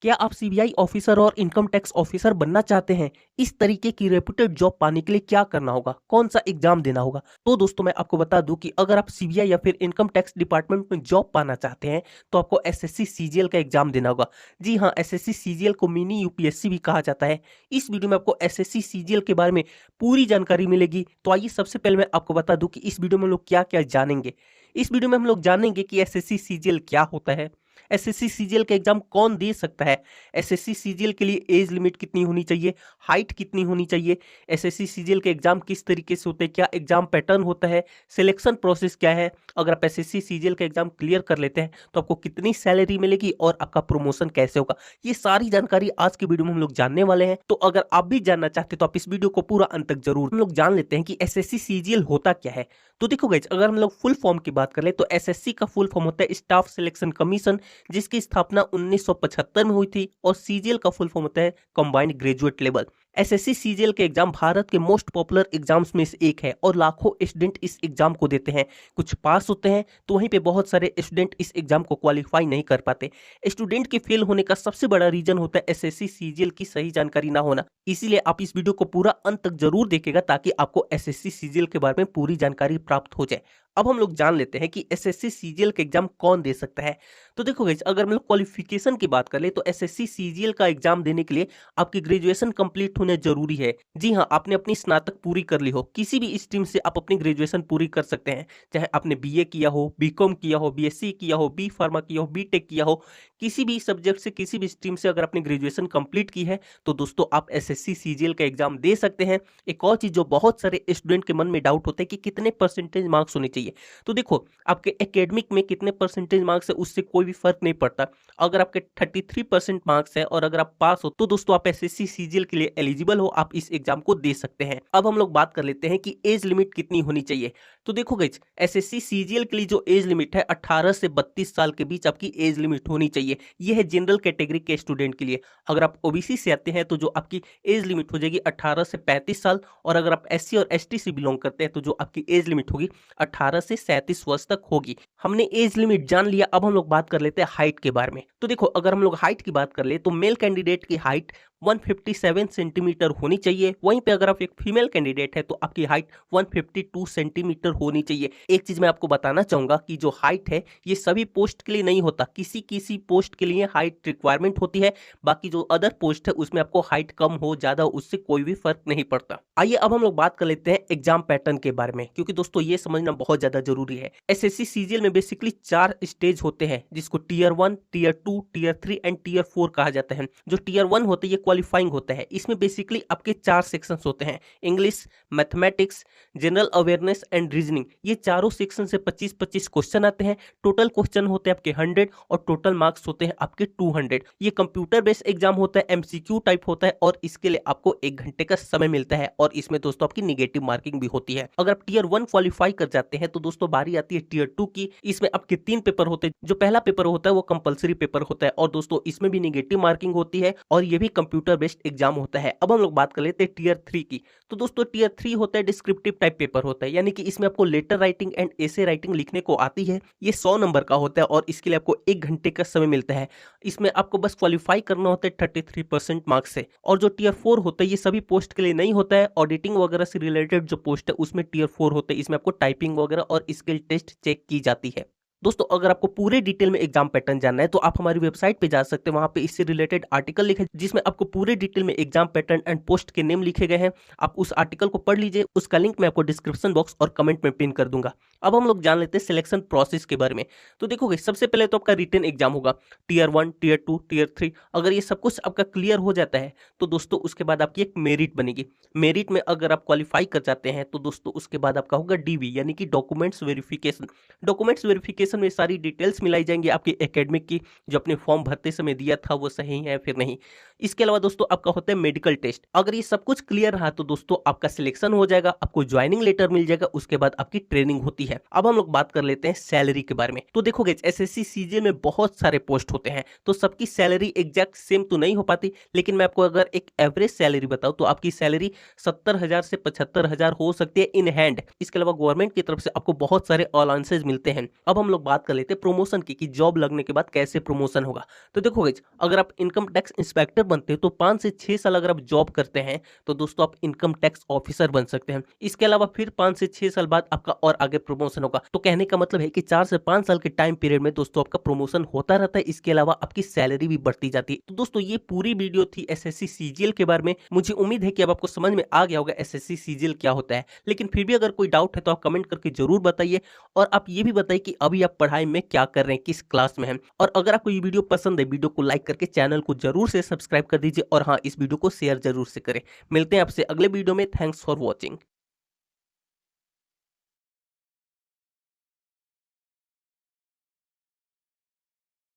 क्या आप CBI officer और इनकम टैक्स ऑफिसर बनना चाहते हैं? इस तरीके की रेप्यूटेड जॉब पाने के लिए क्या करना होगा? कौन सा एग्जाम देना होगा? तो दोस्तों मैं आपको बता दूं कि अगर आप सीबीआई या फिर इनकम टैक्स डिपार्टमेंट में जॉब पाना चाहते हैं तो आपको एसएससी सीजीएल का एग्जाम देना होगा। जी हाँ, एसएससी सीजीएल को मिनी यूपीएससी भी कहा जाता है। इस वीडियो में आपको एसएससी सीजीएल के बारे में पूरी जानकारी मिलेगी। तो आइए सबसे पहले मैं आपको बता दूं कि इस वीडियो में हम लोग क्या क्या जानेंगे। इस वीडियो में हम लोग जानेंगे कि एसएससी सीजीएल क्या होता है, एसएससी सीजीएल का एग्जाम कौन दे सकता है, एसएससी सीजीएल के लिए एज लिमिट कितनी होनी चाहिए, हाइट कितनी होनी चाहिए, एसएससी सीजीएल के एग्जाम किस तरीके से होते हैं, क्या एग्जाम पैटर्न होता है, सिलेक्शन प्रोसेस क्या है, अगर आप एसएससी सीजीएल का एग्जाम क्लियर कर लेते हैं तो आपको कितनी सैलरी मिलेगी और आपका प्रमोशन कैसे होगा। ये सारी जानकारी आज की वीडियो में हम लोग जानने वाले हैं। तो अगर आप भी जानना चाहते हैं तो आप इस वीडियो को पूरा अंत तक जरूर। हम लोग जान लेते हैं कि एसएससी सीजीएल होता क्या है। तो देखो गाइस, अगर हम लोग फुल फॉर्म की बात कर ले तो एसएससी का फुल फॉर्म होता है स्टाफ सिलेक्शन कमीशन, जिसकी स्थापना 1975 में हुई थी। और सीजीएल का फुल फॉर्म होता है combined graduate level. SSC CGL के एग्जाम भारत के मोस्ट पॉपुलर एग्जाम्स में से एक है और लाखों स्टूडेंट इस एग्जाम को देते हैं। कुछ पास होते हैं तो वहीं पे बहुत सारे स्टूडेंट इस एग्जाम को क्वालिफाई नहीं कर पाते। स्टूडेंट के फेल होने का सबसे बड़ा रीजन होता है एसएससी सीजीएल की सही जानकारी ना होना। इसीलिए आप इस वीडियो को पूरा अंत तक जरूर देखेगा ताकि आपको एसएससी सीजीएल के बारे में पूरी जानकारी प्राप्त हो जाए। अब हम लोग जान लेते हैं कि एसएससी सीजीएल का एग्जाम कौन दे सकता है। तो देखो गाइस, अगर हम लोग क्वालिफिकेशन की बात कर ले तो एसएससी सीजीएल का एग्जाम देने के लिए आपकी ग्रेजुएशन कंप्लीट होना जरूरी है। जी हाँ, आपने अपनी स्नातक पूरी कर ली हो, किसी भी स्ट्रीम से आप अपनी ग्रेजुएशन पूरी कर सकते हैं। चाहे आपने बीए किया हो, बीकॉम किया हो, बीएससी किया हो, बी फार्मा किया हो, बीटेक किया हो, किसी भी सब्जेक्ट से किसी भी स्ट्रीम से अगर आपने ग्रेजुएशन कंप्लीट की है तो दोस्तों आप एसएससी सीजीएल का एग्जाम दे सकते हैं। एक और चीज जो बहुत सारे स्टूडेंट के मन में डाउट होता है कि कितने परसेंटेज मार्क्स होने चाहिए। तो देखो, आपके एकेडमिक में कितने परसेंटेज मार्क्स है उससे कोई भी फर्क नहीं पड़ता। अगर आपके 33% मार्क्स है और अगर आप पास हो तो दोस्तों आप एसएससी सीजीएल के लिए एलिजिबल हो, आप इस एग्जाम को दे सकते हैं। अब हम लोग बात कर लेते हैं कि एज लिमिट कितनी होनी चाहिए। तो देखो गाइस, एसएससी सीजीएल के लिए जो एज लिमिट है 18 से 32 साल के बीच आपकी एज लिमिट होनी चाहिए। यह है जनरल कैटेगरी के स्टूडेंट के लिए। अगर आप ओबीसी से आते हैं तो जो आपकी एज लिमिट हो जाएगी 18 से 35 साल, और अगर आप एससी और एसटी से बिलोंग करते हैं तो जो आपकी एज लिमिट होगी 18 से 37 वर्ष तक होगी। हमने एज लिमिट जान लिया, अब हम लोग बात कर लेते हैं हाइट के बारे में। तो देखो, अगर हम लोग हाइट की बात कर ले तो मेल कैंडिडेट की हाइट 157 सेंटीमीटर होनी चाहिए। वहीं पे अगर आप एक फीमेल कैंडिडेट है तो आपकी हाइट 152 सेंटीमीटर होनी चाहिए। एक चीज मैं आपको बताना चाहूंगा कि जो हाइट है ये सभी पोस्ट के लिए नहीं होता, किसी किसी पोस्ट के लिए हाइट रिक्वायरमेंट होती है। बाकी जो अदर पोस्ट है उसमें आपको हाइट कम हो ज्यादा उससे कोई भी फर्क नहीं पड़ता। आइए अब हम लोग बात कर लेते हैं एग्जाम पैटर्न के बारे में, क्योंकि दोस्तों ये समझना बहुत ज्यादा जरूरी है। एसएससी सीजीएल में बेसिकली 4 स्टेज होते हैं जिसको tier 1, tier 2, tier 3 and tier 4 कहा जाता है। जो टीयर 1 होते हैं ये क्वालिफाइंग होता है। इसमें बेसिकली आपके 4 सेक्शंस होते हैं, English, mathematics, general awareness and reasoning. ये चारों सेक्शन से 25-25 क्वेश्चन आते हैं। टोटल क्वेश्चन होते हैं आपके 100 और टोटल मार्क्स होते हैं आपके 200। ये कंप्यूटर बेस्ड एग्जाम होता है, एमसीक्यू टाइप होता है और इसके लिए आपको 1 घंटे का समय मिलता है और इसमें दोस्तों आपकी निगेटिव मार्किंग भी होती है। अगर आप टीयर 1 क्वालिफाई कर जाते हैं तो दोस्तों बारी आती है टीयर 2 की। इसमें आपके 3 पेपर होते हैं। जो पहला पेपर होता है वो कंपलसरी पेपर होता है और दोस्तों इसमें भी निगेटिव मार्किंग होती है और ये भी कंप्यूटर बेस्ड एग्जाम होता है। अब हम लोग बात कर लेते हैं टीयर 3 की। तो दोस्तों टीयर 3 होता है डिस्क्रिप्टिव टाइप पेपर होता है, यानी कि इसमें आपको letter writing and essay writing लिखने को आती है। ये 100 नंबर का होता है और इसके लिए आपको 1 घंटे का समय मिलता है। इसमें आपको बस क्वालिफाई करना होता है 33% मार्क्स से। और जो टीयर 4 होता है ये सभी पोस्ट के लिए नहीं होता है। ऑडिटिंग वगैरह से रिलेटेड जो पोस्ट है उसमें टीयर 4 होते हैं। इसमें आपको टाइपिंग वगैरह और स्किल टेस्ट चेक की जाती है। दोस्तों अगर आपको पूरे डिटेल में एग्जाम पैटर्न जानना है तो आप हमारी वेबसाइट पे जा सकते हैं। वहां पे इससे रिलेटेड आर्टिकल लिखे जिसमें आपको पूरे डिटेल में एग्जाम पैटर्न एंड पोस्ट के नेम लिखे गए हैं। आप उस आर्टिकल को पढ़ लीजिए, उसका लिंक मैं आपको डिस्क्रिप्शन बॉक्स और कमेंट में पिन कर दूंगा। अब हम लोग जान लेते हैं सिलेक्शन प्रोसेस के बारे में। तो देखोगे, सबसे पहले तो आपका रिटन एग्जाम होगा, टीयर 1, टीयर 2, टीयर 3। अगर ये सब कुछ आपका क्लियर हो जाता है तो दोस्तों उसके बाद आपकी एक मेरिट बनेगी। मेरिट में अगर आप क्वालिफाई कर जाते हैं तो दोस्तों उसके बाद आपका होगा डीवी, यानी कि डॉक्यूमेंट्स वेरिफिकेशन। डॉक्यूमेंट्स वेरिफिकेशन में सारी डिटेल्स मिलाई जाएंगी आपकी एकेडमिक की, जो अपने फॉर्म भरते समय दिया था वो सही है फिर नहीं। इसके अलावा दोस्तों आपका होता है मेडिकल टेस्ट। अगर ये सब कुछ क्लियर रहा तो दोस्तों आपका सिलेक्शन हो जाएगा, आपको ज्वाइनिंग लेटर मिल जाएगा, उसके बाद आपकी ट्रेनिंग होती है। अब हम लोग बात कर लेते हैं सैलरी के बारे में। तो देखोगे एसएससी सीजीएल में बहुत सारे पोस्ट होते हैं तो सबकी सैलरी एग्जैक्ट सेम तो नहीं हो पाती, लेकिन मैं आपको अगर एक एवरेज सैलरी बताऊं तो आपकी सैलरी 70,000 से 75,000 हो सकती है इन हैंड। इसके अलावा गवर्नमेंट की तरफ से आपको बहुत सारे अलाउंसेस मिलते हैं। अब हम लोग लोग बात कर लेते हैं प्रमोशन की कि जॉब लगने के बाद कैसे प्रमोशन होगा। तो देखो गाइस, अगर आप इनकम टैक्स इंस्पेक्टर बनते हो तो 5 से 6 साल अगर आप जॉब करते हैं तो दोस्तों आप इनकम टैक्स ऑफिसर बन सकते हैं। इसके अलावा फिर 5 से 6 साल बाद आपका और आगे प्रमोशन होगा। तो कहने का मतलब है कि 4 से 5 साल के टाइम पीरियड में दोस्तों आपका प्रमोशन होता रहता है। इसके अलावा आपकी सैलरी भी बढ़ती जाती है। तो दोस्तों ये पूरी वीडियो थी एसएससी सीजीएल के बारे में। मुझे उम्मीद है कि अब आपको समझ में आ गया होगा एसएससी सीजीएल क्या होता है। लेकिन फिर भी अगर कोई डाउट है तो आप कमेंट करके जरूर बताइए और आप ये भी बताइए कि अभी आप पढ़ाई में क्या कर रहे हैं, किस क्लास में हैं। और अगर आपको ये वीडियो पसंद है, वीडियो को लाइक करके चैनल को जरूर से सब्सक्राइब कर दीजिए और हाँ, इस वीडियो को शेयर जरूर से करें। मिलते हैं आपसे अगले वीडियो में। Thanks for watching.